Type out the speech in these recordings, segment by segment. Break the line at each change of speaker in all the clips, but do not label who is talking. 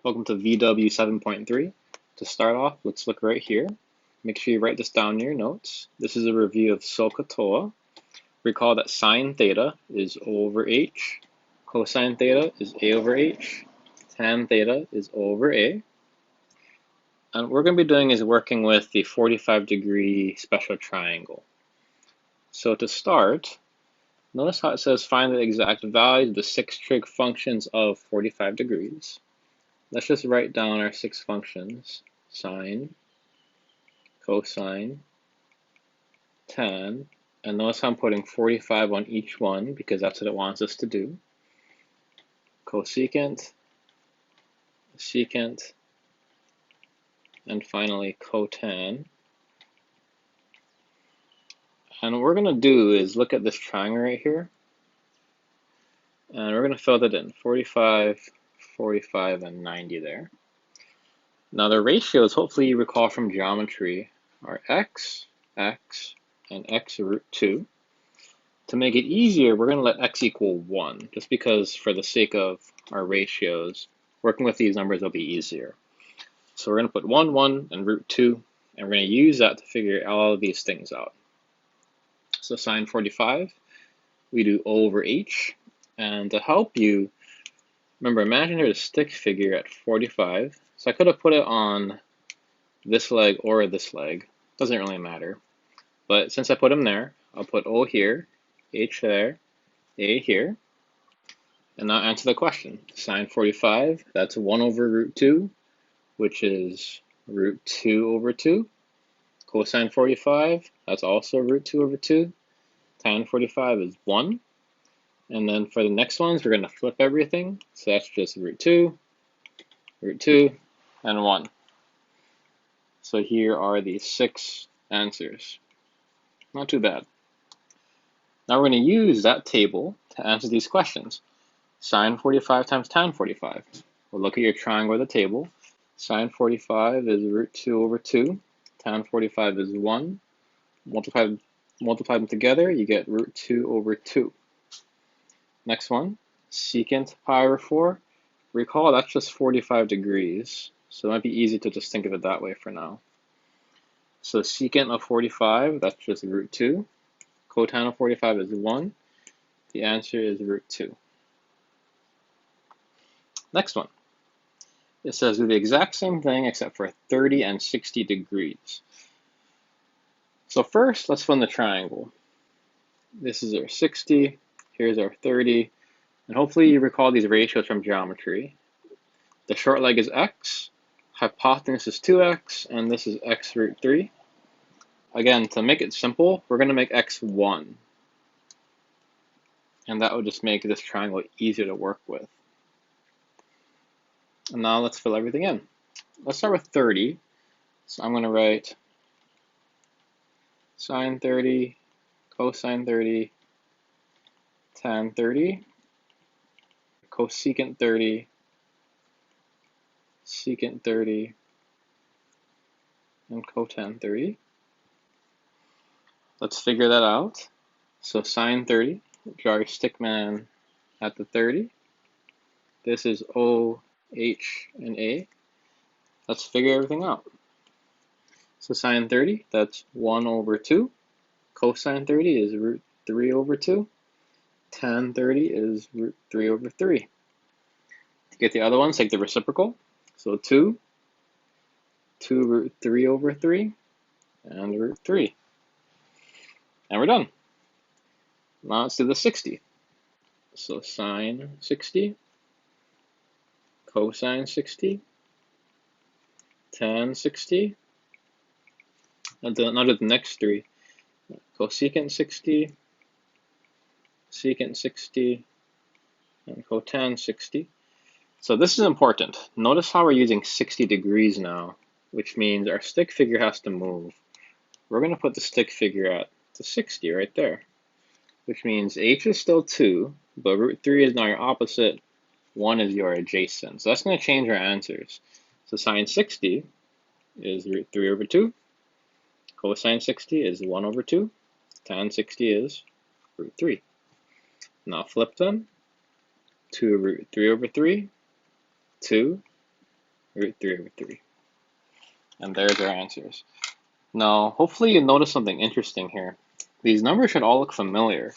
Welcome to VW 7.3. To start off, let's look right here. Make sure you write this down in your notes. This is a review of SOHCAHTOA. Recall that sine theta is O over H, cosine theta is A over H, tan theta is O over A. And what we're going to be doing is working with the 45-degree special triangle. So to start, notice how it says find the exact value of the 6 trig functions of 45 degrees. Let's just write down our 6 functions: sine, cosine, tan, and notice how I'm putting 45 on each one because that's what it wants us to do. Cosecant, secant, and finally cotan. And what we're going to do is look at this triangle right here, and we're going to fill that in: 45, 45, and 90 there. Now the ratios, hopefully you recall from geometry, are x, x, and x root 2. To make it easier, we're going to let x equal 1, just because for the sake of our ratios, working with these numbers will be easier. So we're going to put 1, 1, and root 2, and we're going to use that to figure all of these things out. So sine 45, we do O over H, and to help you, remember, imagine there's a stick figure at 45, so I could have put it on this leg or this leg, doesn't really matter. But since I put them there, I'll put O here, H there, A here, and now answer the question. Sine 45, that's 1 over root 2, which is root 2 over 2. Cosine 45, that's also root 2 over 2. Tan 45 is 1. And then for the next ones, we're going to flip everything. So that's just root 2, and 1. So here are the 6 answers. Not too bad. Now we're going to use that table to answer these questions. Sine 45 times tan 45. We'll look at your triangle or the table. Sine 45 is root 2 over 2. Tan 45 is 1. Multiply them together, you get root 2 over 2. Next one, secant pi over 4. Recall that's just 45 degrees, so it might be easy to just think of it that way for now. So secant of 45, that's just root 2. Cotan of 45 is 1. The answer is root 2. Next one. It says do the exact same thing except for 30 and 60 degrees. So first, let's fill in the triangle. This is our 60, here's our 30, and hopefully you recall these ratios from geometry. The short leg is x, hypotenuse is 2x, and this is x root 3. Again, to make it simple, we're going to make x 1. And that would just make this triangle easier to work with. And now let's fill everything in. Let's start with 30. So I'm going to write sine 30, cosine 30, tan 30, cosecant 30, secant 30, and cotan 30. Let's figure that out. So sine 30, draw your stick man at the 30. This is O, H, and A. Let's figure everything out. So sine 30, that's 1 over 2. Cosine 30 is root 3 over 2. Tan 30 is root 3 over 3. To get the other ones, take the reciprocal. So 2 root 3 over 3, and root 3. And we're done. Now let's do the 60. So sine 60, cosine 60, tan 60, and now do the next 3. Cosecant 60, secant 60, and cotan 60. So this is important. Notice how we're using 60 degrees now, which means our stick figure has to move. We're going to put the stick figure at the 60 right there, which means h is still 2, but root 3 is now your opposite, 1 is your adjacent. So that's going to change our answers. So sine 60 is root 3 over 2, cosine 60 is 1 over 2, tan 60 is root 3. Now flip them. 2 root 3 over 3, 2, root 3 over 3. And there's our answers. Now, hopefully you notice something interesting here. These numbers should all look familiar.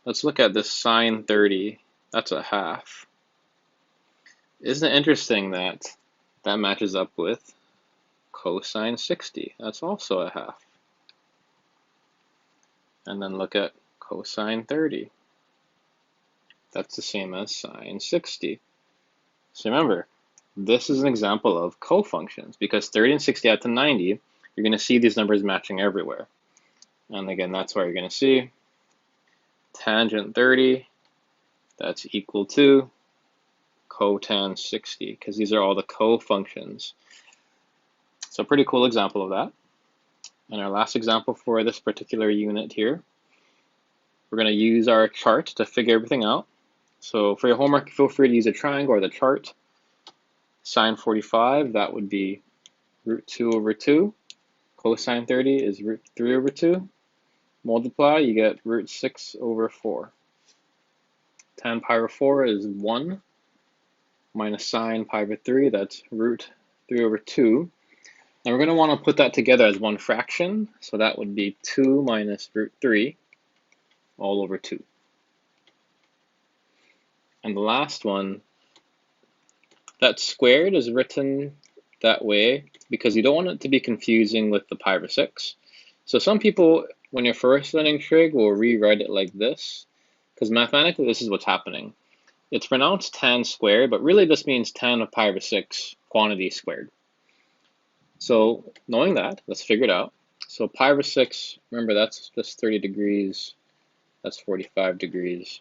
Let's look at this sine 30. That's a half. Isn't it interesting that that matches up with cosine 60? That's also a half. And then look at cosine 30. That's the same as sine 60. So remember, this is an example of cofunctions because 30 and 60 add to 90. You're going to see these numbers matching everywhere. And again, that's why you're going to see tangent 30, that's equal to cotan 60, because these are all the cofunctions. So a pretty cool example of that. And our last example for this particular unit here, we're going to use our chart to figure everything out. So for your homework, feel free to use a triangle or the chart. Sine 45, that would be root 2 over 2. Cosine 30 is root 3 over 2. Multiply, you get root 6 over 4. Tan pi over 4 is 1 minus sine pi over 3, that's root 3 over 2. Now we're going to want to put that together as one fraction, so that would be 2 minus root 3 all over 2. And the last one, that squared is written that way because you don't want it to be confusing with the pi over 6. So some people, when you're first learning trig, will rewrite it like this, because mathematically this is what's happening. It's pronounced tan squared, but really this means tan of pi over 6 quantity squared. So knowing that, let's figure it out. So pi over 6, remember that's just 30 degrees, that's 45 degrees.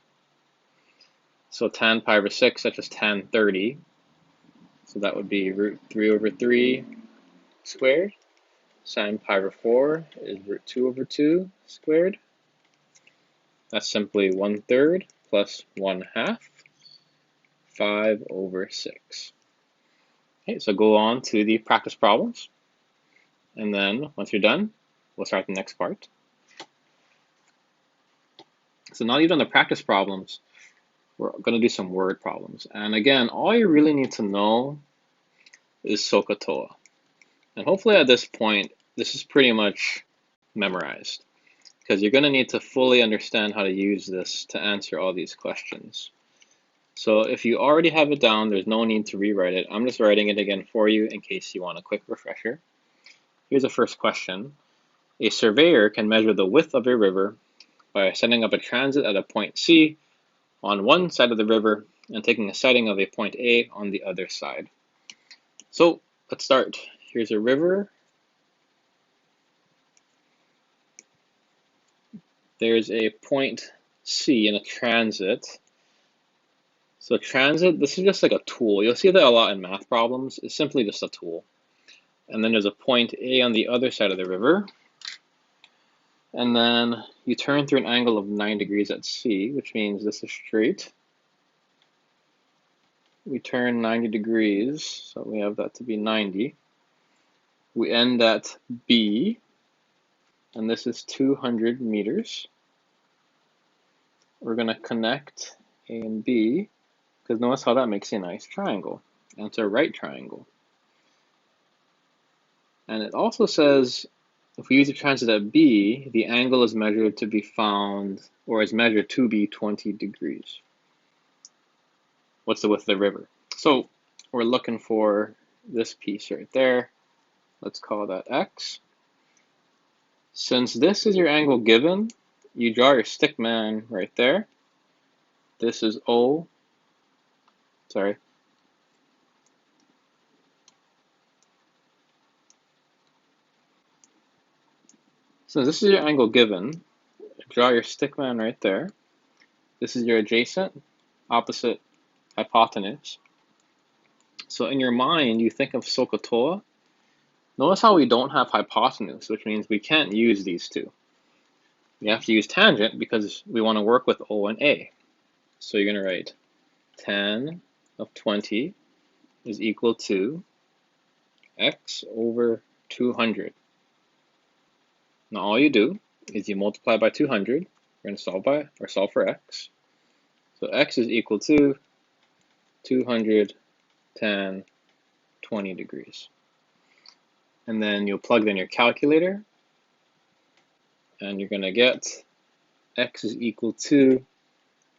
So tan pi over 6, that's just tan 30. So that would be root 3 over 3 squared. Sine pi over 4 is root 2 over 2 squared. That's simply 1/3 plus 1/2, 5 over 6. Okay, so go on to the practice problems. And then once you're done, we'll start the next part. So now you've done the practice problems, we're going to do some word problems. And again, all you really need to know is SOHCAHTOA. And hopefully at this point, this is pretty much memorized, because you're going to need to fully understand how to use this to answer all these questions. So if you already have it down, there's no need to rewrite it. I'm just writing it again for you in case you want a quick refresher. Here's the first question. A surveyor can measure the width of a river by setting up a transit at a point C on one side of the river and taking a sighting of a point A on the other side. So let's start. Here's a river. There's a point C in a transit. So transit, this is just like a tool. You'll see that a lot in math problems. It's simply just a tool. And then there's a point A on the other side of the river. And then you turn through an angle of 9 degrees at C, which means this is straight. We turn 90 degrees, so we have that to be 90. We end at B, and this is 200 meters. We're going to connect A and B, because notice how that makes a nice triangle. And it's a right triangle. And it also says, if we use a transit at B, the angle is measured to be found, or is measured to be 20 degrees. What's the width of the river? So we're looking for this piece right there. Let's call that X. Since this is your angle given, you draw your stick man right there. This is O. Sorry. Since this is your angle given, draw your stick man right there. This is your adjacent, opposite, hypotenuse. So in your mind, you think of SOHCAHTOA. Notice how we don't have hypotenuse, which means we can't use these two. We have to use tangent because we want to work with O and A. So you're going to write tan of 20 is equal to x over 200. Now all you do is you multiply by 200. We're going to solve for x. So x is equal to 200 tan 20 degrees. And then you'll plug in your calculator, and you're going to get x is equal to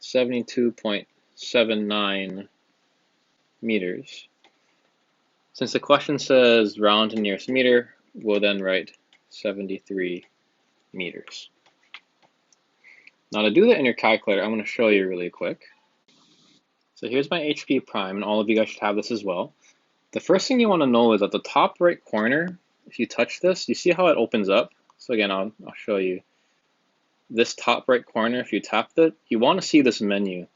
72.79 meters. Since the question says round to nearest meter, we'll then write 73 meters. Now to do that in your calculator, I'm going to show you really quick. So here's my HP prime, and all of you guys should have this as well. The first thing you want to know is at the top right corner, if you touch this, you see how it opens up? So again, I'll show you. This top right corner, if you tap it, you want to see this menu.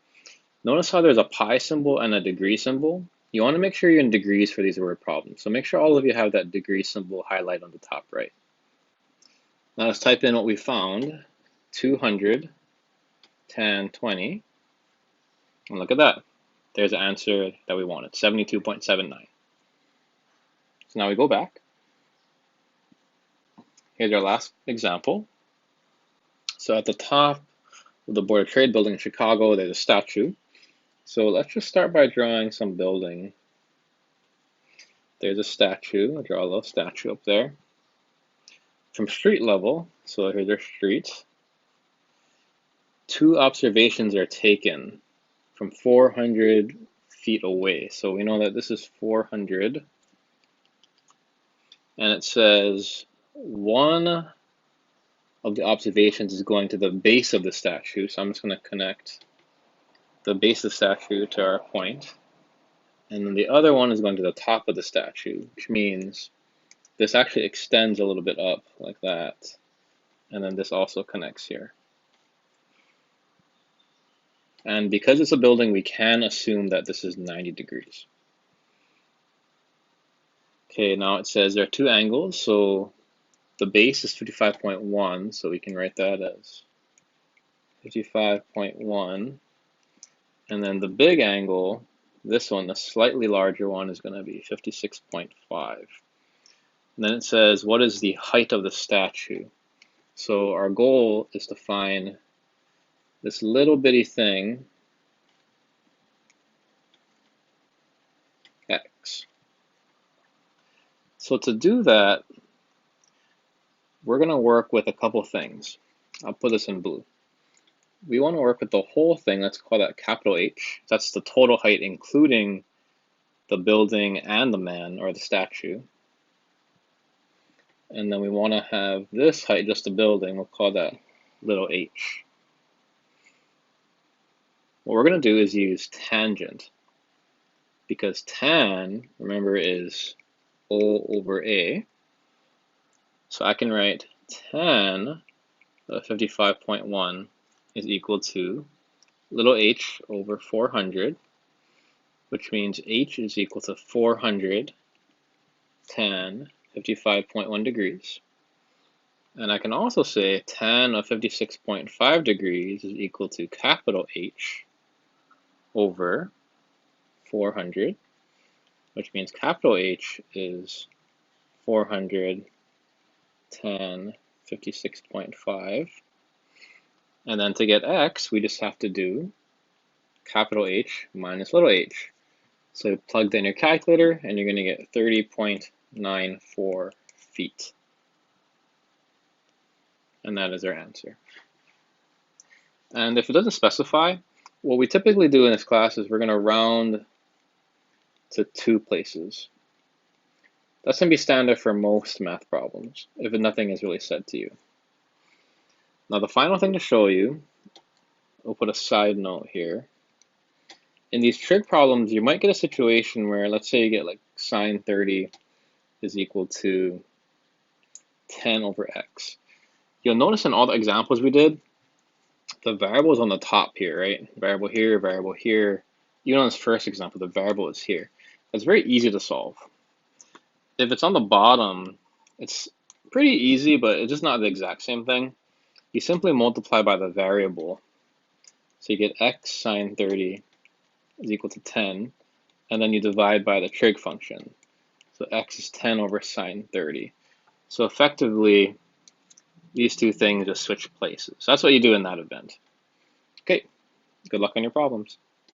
Notice how there's a pi symbol and a degree symbol. You want to make sure you're in degrees for these word problems. So make sure all of you have that degree symbol highlighted on the top right. Now let's type in what we found, 200 tan 20, and look at that. There's the answer that we wanted, 72.79. So now we go back. Here's our last example. So at the top of the Board of Trade building in Chicago, there's a statue. So let's just start by drawing some building. There's a statue. I'll draw a little statue up there. From street level, so here's our street, 2 observations are taken from 400 feet away. So we know that this is 400. And it says one of the observations is going to the base of the statue. So I'm just going to connect the base of the statue to our point. And then the other one is going to the top of the statue, which means this actually extends a little bit up like that. And then this also connects here. And because it's a building, we can assume that this is 90 degrees. Okay, now it says there are 2 angles. So the base is 55.1, so we can write that as 55.1. And then the big angle, this one, the slightly larger one, is going to be 56.5. And then it says, what is the height of the statue? So our goal is to find this little bitty thing, x. So to do that, we're going to work with a couple things. I'll put this in blue. We want to work with the whole thing. Let's call that capital H. That's the total height, including the building and the man or the statue. And then we want to have this height, just the building. We'll call that little h. What we're going to do is use tangent, because tan, remember, is O over A. So I can write tan of 55.1 is equal to little h over 400, which means h is equal to 400 tan 55.1 degrees. And I can also say tan of 56.5 degrees is equal to capital H over 400, which means capital H is 400 tan 56.5. And then to get x, we just have to do capital H minus little h. So plug in your calculator, and you're going to get 30.94 feet. And that is our answer. And if it doesn't specify, what we typically do in this class is we're going to round to 2 places. That's going to be standard for most math problems, if nothing is really said to you. Now the final thing to show you, we'll put a side note here. In these trig problems, you might get a situation where, let's say you get like sine 30 is equal to 10 over x. You'll notice in all the examples we did, the variable is on the top here, right? Variable here, variable here. Even on this first example, the variable is here. It's very easy to solve. If it's on the bottom, it's pretty easy, but it's just not the exact same thing. You simply multiply by the variable. So you get x sine 30 is equal to 10, and then you divide by the trig function. So x is 10 over sine 30. So effectively, these 2 things just switch places. So that's what you do in that event. Okay, good luck on your problems.